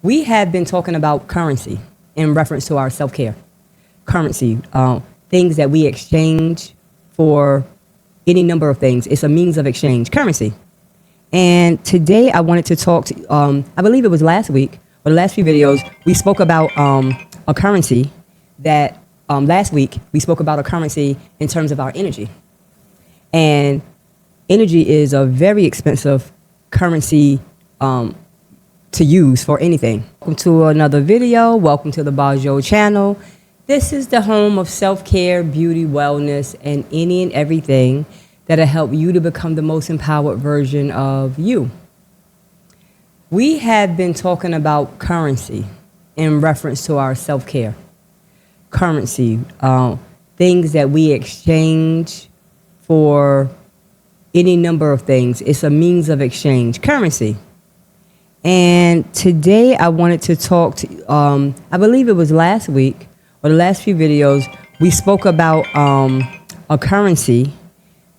We have been talking about currency in reference to our self-care. Currency, things that we exchange for any number of things. It's a means of exchange, currency. And today I wanted to talk to, I believe it was last week, or the last few videos, we spoke about a currency that, last week, we spoke about a currency in terms of our energy. And energy is a very expensive currency to use for anything. Welcome to another video. Welcome to the Bajo channel. This is the home of self-care, beauty, wellness, and any and everything that'll help you to become the most empowered version of you. We have been talking about currency in reference to our self-care. Currency, things that we exchange for any number of things. It's a means of exchange, currency. And today I wanted to talk to, I believe it was last week, or the last few videos, we spoke about a currency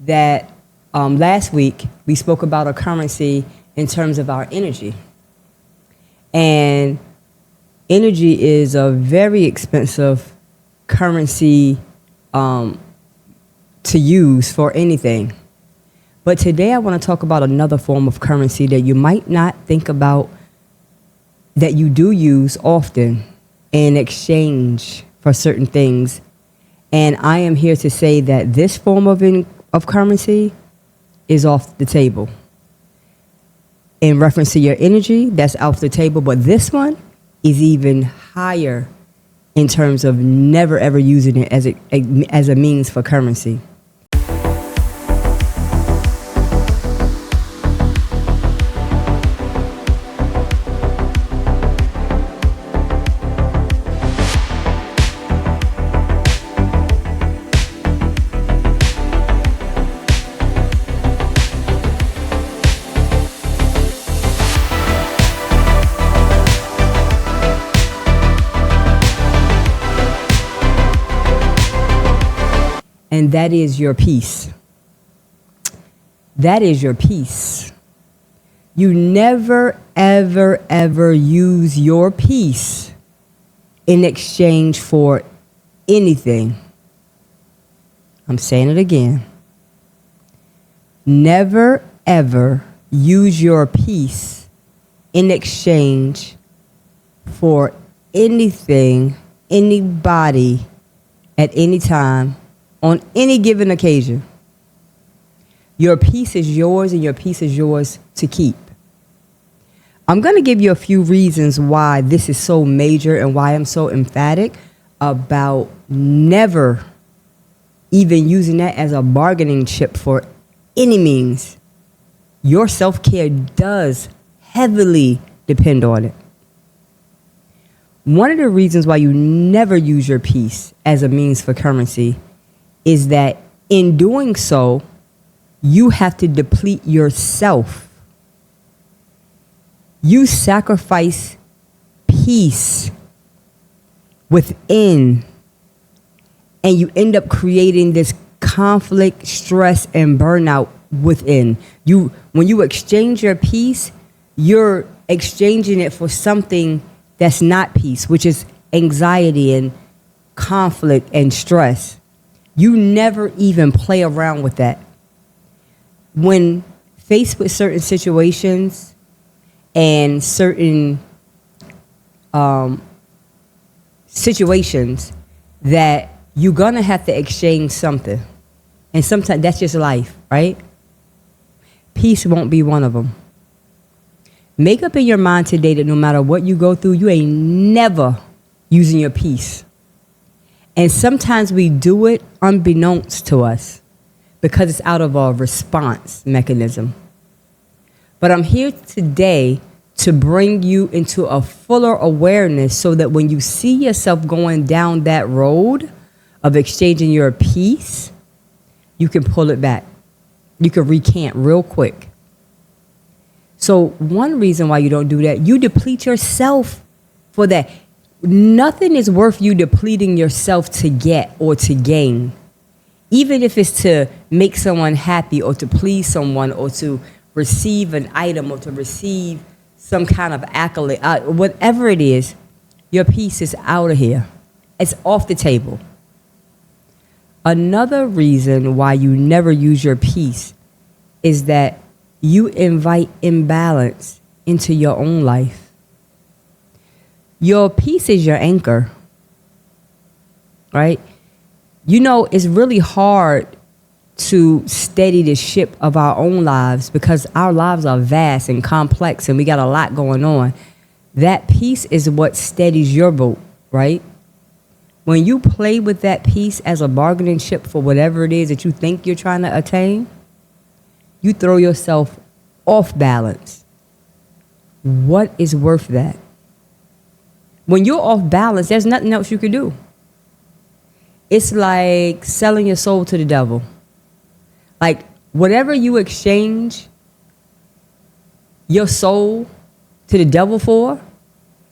that, last week, we spoke about a currency in terms of our energy. And energy is a very expensive currency to use for anything. But today I want to talk about another form of currency that you might not think about, that you do use often in exchange for certain things. And I am here to say that this form of currency is off the table. In reference to your energy, that's off the table. But this one is even higher in terms of never ever using it as a means for currency. And that is your peace. That is your peace. You never, ever, ever use your peace in exchange for anything. I'm saying it again. Never, ever use your peace in exchange for anything, anybody, at any time, on any given occasion. Your peace is yours, and your peace is yours to keep. I'm going to give you a few reasons why this is so major and why I'm so emphatic about never even using that as a bargaining chip for any means. Your self-care does heavily depend on it. One of the reasons why you never use your peace as a means for currency is that in doing so, you have to deplete yourself. You sacrifice peace within, and you end up creating this conflict, stress, and burnout within. When you exchange your peace, you're exchanging it for something that's not peace, which is anxiety and conflict and stress. You never even play around with that. When faced with certain situations and certain situations that you're going to have to exchange something. And sometimes that's just life, right? Peace won't be one of them. Make up in your mind today that no matter what you go through, you ain't never using your peace. And sometimes we do it unbeknownst to us because it's out of our response mechanism. But I'm here today to bring you into a fuller awareness so that when you see yourself going down that road of exchanging your peace, you can pull it back. You can recant real quick. So one reason why you don't do that, you deplete yourself for that. Nothing is worth you depleting yourself to get or to gain. Even if it's to make someone happy or to please someone or to receive an item or to receive some kind of accolade, whatever it is, your peace is out of here. It's off the table. Another reason why you never use your peace is that you invite imbalance into your own life. Your peace is your anchor, right? You know, it's really hard to steady the ship of our own lives because our lives are vast and complex and we got a lot going on. That peace is what steadies your boat, right? When you play with that peace as a bargaining chip for whatever it is that you think you're trying to attain, you throw yourself off balance. What is worth that? When you're off balance, there's nothing else you can do. It's like selling your soul to the devil. Like, whatever you exchange your soul to the devil for,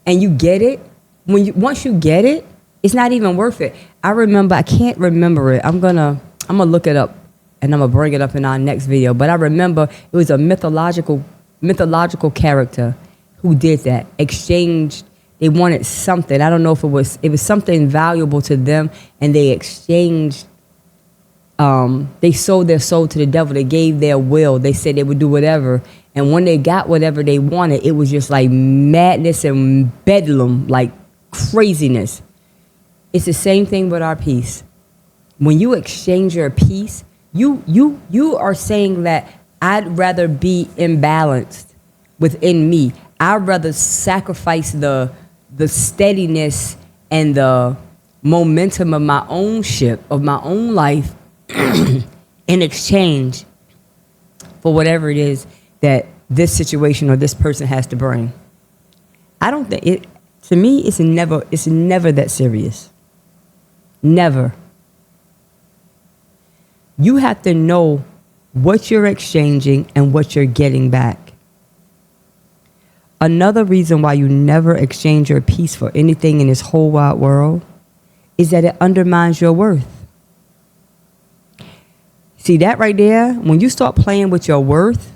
and you get it, once you get it, it's not even worth it. I can't remember it. I'm gonna look it up and I'm gonna bring it up in our next video. But I remember it was a mythological character who did that. Exchanged, they wanted something. I don't know if it was something valuable to them, and they exchanged, they sold their soul to the devil. They gave their will. They said they would do whatever. And when they got whatever they wanted, it was just like madness and bedlam, like craziness. It's the same thing with our peace. When you exchange your peace, you are saying that I'd rather be imbalanced within me. I'd rather sacrifice the steadiness and the momentum of my own ship, of my own life, in exchange for whatever it is that this situation or this person has to bring. I don't think it. To me, it's never that serious. Never. You have to know what you're exchanging and what you're getting back. Another reason why you never exchange your peace for anything in this whole wide world is that it undermines your worth. See that right there? When you start playing with your worth,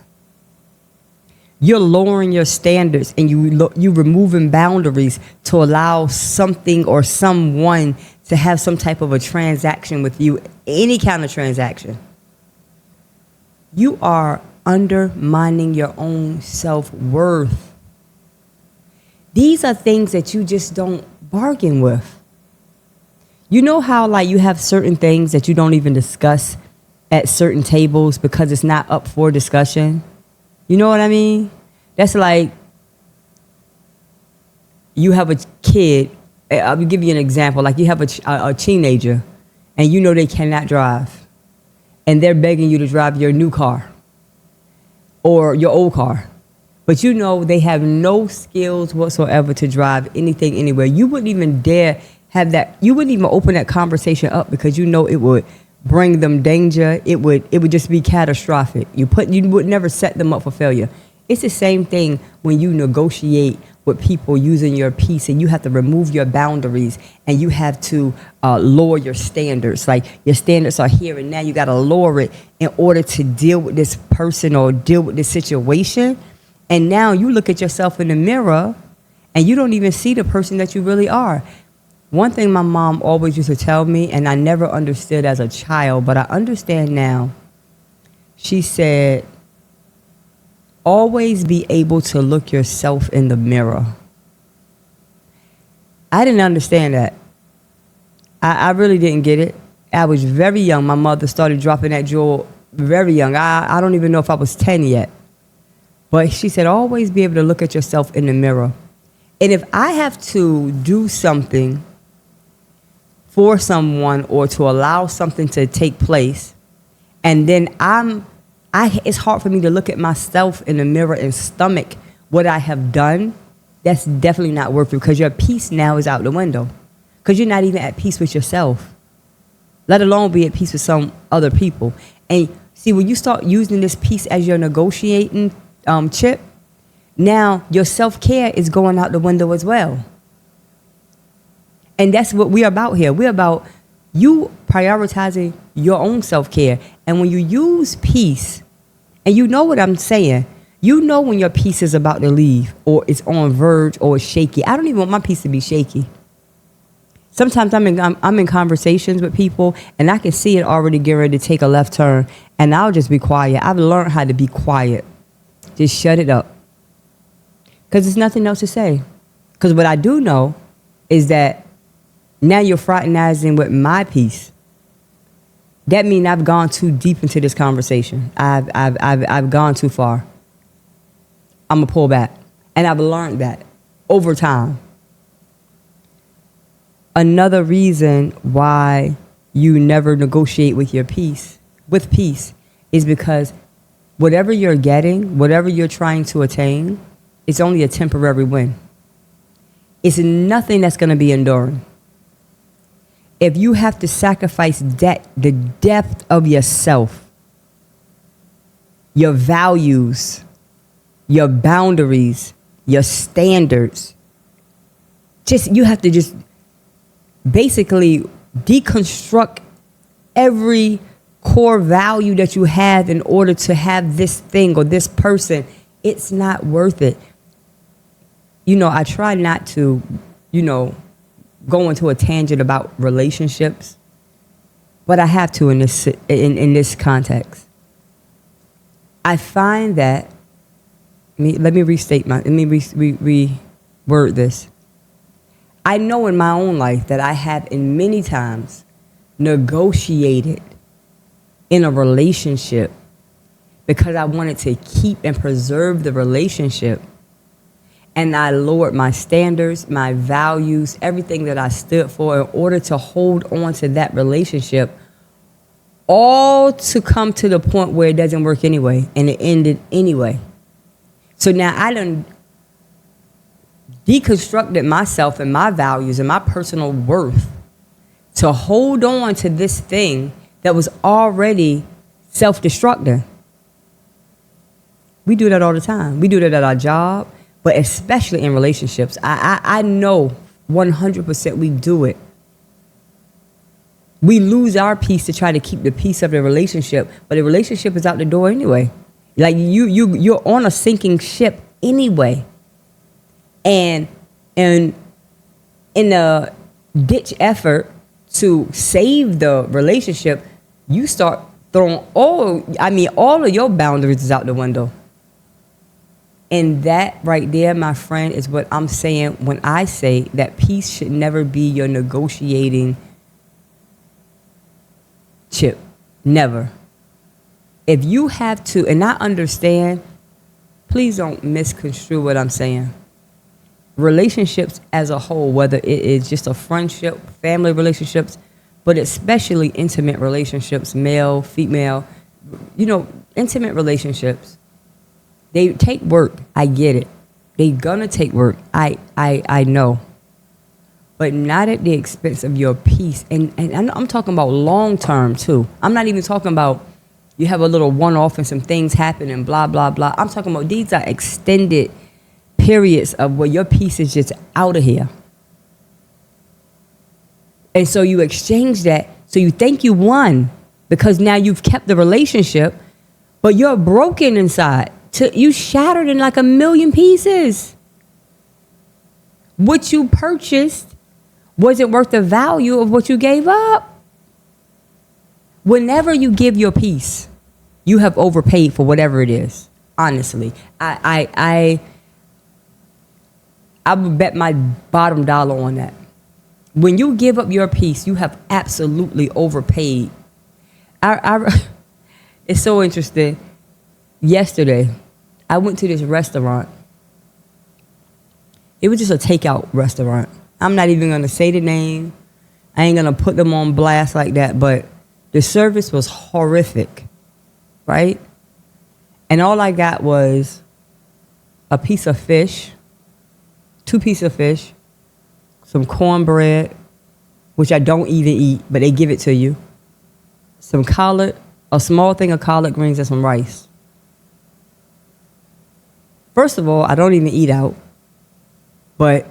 you're lowering your standards and you removing boundaries to allow something or someone to have some type of a transaction with you, any kind of transaction. You are undermining your own self-worth. These are things that you just don't bargain with. You know how like you have certain things that you don't even discuss at certain tables because it's not up for discussion? You know what I mean? That's like you have a kid. I'll give you an example. Like you have a teenager and you know they cannot drive. And they're begging you to drive your new car or your old car. But you know they have no skills whatsoever to drive anything anywhere. You wouldn't even dare have that. You wouldn't even open that conversation up because you know it would bring them danger. It would just be catastrophic. You would never set them up for failure. It's the same thing when you negotiate with people using your peace, and you have to remove your boundaries and you have to lower your standards. Like your standards are here and now you got to lower it in order to deal with this person or deal with this situation. And now you look at yourself in the mirror and you don't even see the person that you really are. One thing my mom always used to tell me, and I never understood as a child, but I understand now. She said, always be able to look yourself in the mirror. I didn't understand that. I really didn't get it. I was very young. My mother started dropping that jewel very young. I don't even know if I was 10 yet. But she said, always be able to look at yourself in the mirror. And if I have to do something for someone or to allow something to take place, and then it's hard for me to look at myself in the mirror and stomach what I have done, that's definitely not worth it because your peace now is out the window because you're not even at peace with yourself, let alone be at peace with some other people. And see, when you start using this peace as your negotiating chip, now your self-care is going out the window as well. And that's what we're about here. We're about you prioritizing your own self-care. And when you use peace, and you know what I'm saying, You know when your piece is about to leave or it's on verge or it's shaky. I don't even want my piece to be shaky. Sometimes I'm in conversations with people and I can see it already getting ready to take a left turn, and I'll just be quiet. I've learned how to be quiet. Just shut it up. Because there's nothing else to say. Because what I do know is that now you're fraternizing with my piece. That means I've gone too deep into this conversation. I've gone too far. I'm going to pull back. And I've learned that over time. Another reason why you never negotiate with your peace, is because whatever you're getting, whatever you're trying to attain, it's only a temporary win. It's nothing that's going to be enduring. If you have to sacrifice the depth of yourself, your values, your boundaries, your standards, you have to just basically deconstruct every core value that you have in order to have this thing or this person. It's not worth it. I try not to, go into a tangent about relationships, but I have to in this context. I find that, let me reword this. I know in my own life that I have in many times negotiated in a relationship because I wanted to keep and preserve the relationship. And I lowered my standards, my values, everything that I stood for in order to hold on to that relationship, all to come to the point where it doesn't work anyway, and it ended anyway. So now I done deconstructed myself and my values and my personal worth to hold on to this thing that was already self-destructing. We do that all the time. We do that at our job, but especially in relationships. I know 100% we do it. We lose our peace to try to keep the peace of the relationship, but the relationship is out the door anyway. Like you're on a sinking ship anyway. And in a ditch effort to save the relationship, you start throwing all of your boundaries is out the window. And that right there, my friend, is what I'm saying when I say that peace should never be your negotiating chip. Never. If you have to, and I understand, please don't misconstrue what I'm saying. Relationships as a whole, whether it is just a friendship, family relationships, but especially intimate relationships, male, female, intimate relationships, they take work. I get it. They gonna take work. I know. But not at the expense of your peace. And I'm talking about long term too. I'm not even talking about you have a little one-off and some things happen and blah, blah, blah. I'm talking about these are extended periods of where your peace is just out of here. And so you exchange that. So you think you won because now you've kept the relationship, but you're broken inside. You shattered in like a million pieces. What you purchased wasn't worth the value of what you gave up. Whenever you give your peace, you have overpaid for whatever it is. Honestly, I would bet my bottom dollar on that. When you give up your peace, you have absolutely overpaid. It's so interesting. Yesterday, I went to this restaurant. It was just a takeout restaurant. I'm not even going to say the name. I ain't going to put them on blast like that, but the service was horrific, right? And all I got was a piece of fish, 2 pieces of fish, some cornbread, which I don't even eat, but they give it to you, some collard, a small thing of collard greens, and some rice. First of all, I don't even eat out, but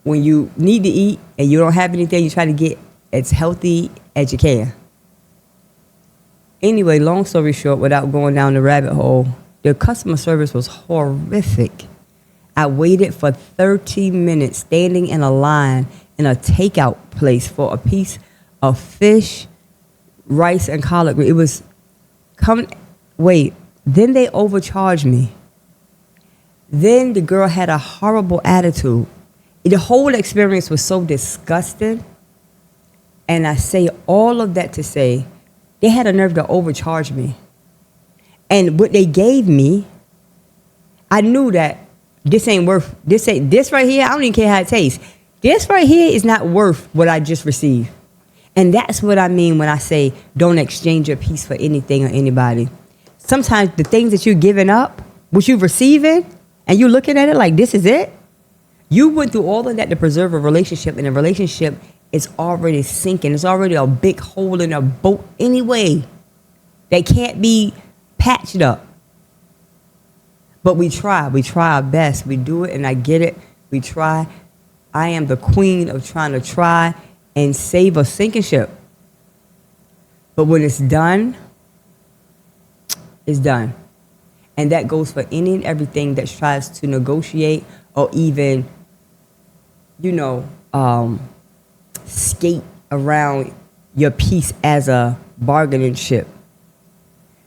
when you need to eat and you don't have anything, you try to get as healthy as you can. Anyway, long story short, without going down the rabbit hole, The customer service was horrific. I waited for 30 minutes standing in a line in a takeout place for a piece of fish, rice, and collard green. It was, wait, then they overcharged me. Then the girl had a horrible attitude. The whole experience was so disgusting. And I say all of that to say, they had a nerve to overcharge me. And what they gave me, I knew that this right here, I don't even care how it tastes. This right here is not worth what I just received. And that's what I mean when I say don't exchange your peace for anything or anybody. Sometimes the things that you're giving up, what you're receiving, and you're looking at it like this is it, you went through all of that to preserve a relationship, and a relationship is already sinking. It's already a big hole in a boat anyway. They can't be patched up. But we try our best. We do it, and I get it. We try. I am the queen of trying to try and save a sinking ship. But when it's done, it's done. And that goes for any and everything that tries to negotiate or even, skate around your peace as a bargaining chip.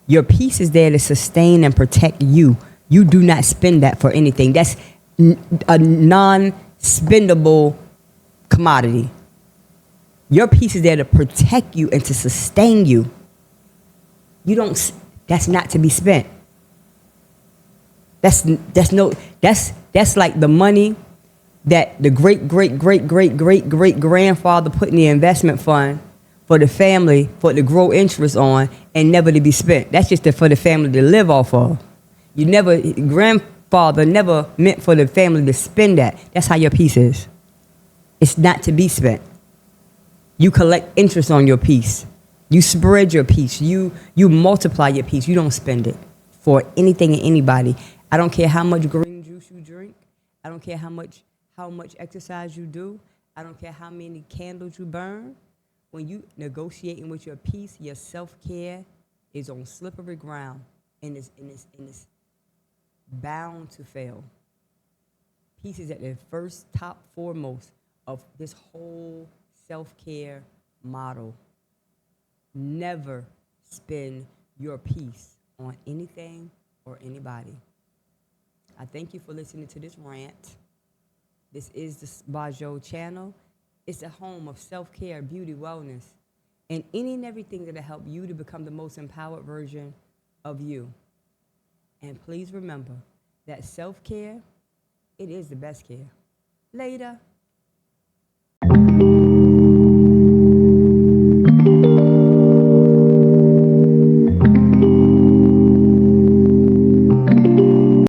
Your peace is there to sustain and protect you. You do not spend that for anything. That's a non-spendable commodity. Your peace is there to protect you and to sustain you. That's not to be spent. That's like the money that the great grandfather put in the investment fund for the family for it to grow interest on and never to be spent. That's just for the family to live off of. Grandfather never meant for the family to spend that. That's how your peace is. It's not to be spent. You collect interest on your peace. You spread your peace. You multiply your peace. You don't spend it for anything and anybody. I don't care how much green juice you drink. I don't care how much exercise you do. I don't care how many candles you burn. When you negotiating with your peace, your self-care is on slippery ground and it's bound to fail. Peace is at the top foremost of this whole self-care model. Never spend your peace on anything or anybody. I thank you for listening to this rant. This is the Bajo channel. It's the home of self-care, beauty, wellness, and any and everything that'll help you to become the most empowered version of you. And please remember that self-care, it is the best care. Later.